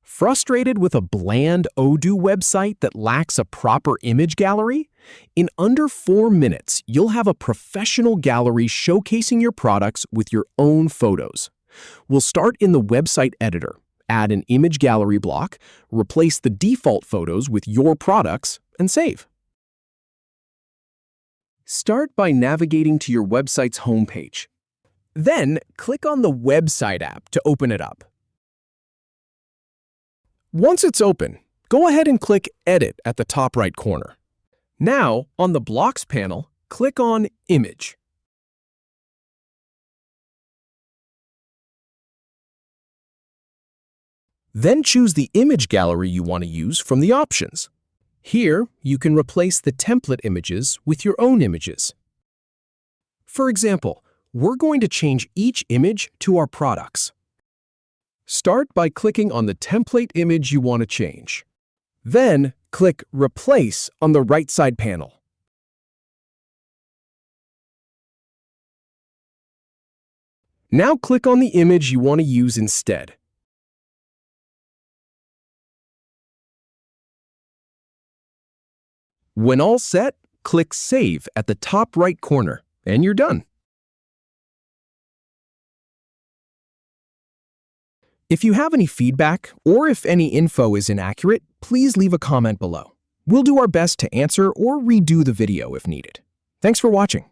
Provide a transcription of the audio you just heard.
Frustrated with a bland Odoo website that lacks a proper image gallery? In under 4 minutes, you'll have a professional gallery showcasing your products with your own photos. We'll start in the website editor, add an image gallery block, replace the default photos with your products, and save. Start by navigating to your website's homepage. Then, click on the Website app to open it up. Once it's open, go ahead and click Edit at the top right corner. Now, on the Blocks panel, click on Image. Then choose the image gallery you want to use from the options. Here, you can replace the template images with your own images. For example, we're going to change each image to our products. Start by clicking on the template image you want to change. Then, click Replace on the right side panel. Now click on the image you want to use instead. When all set, click Save at the top right corner, and you're done. If you have any feedback, or if any info is inaccurate, please leave a comment below. We'll do our best to answer or redo the video if needed. Thanks for watching.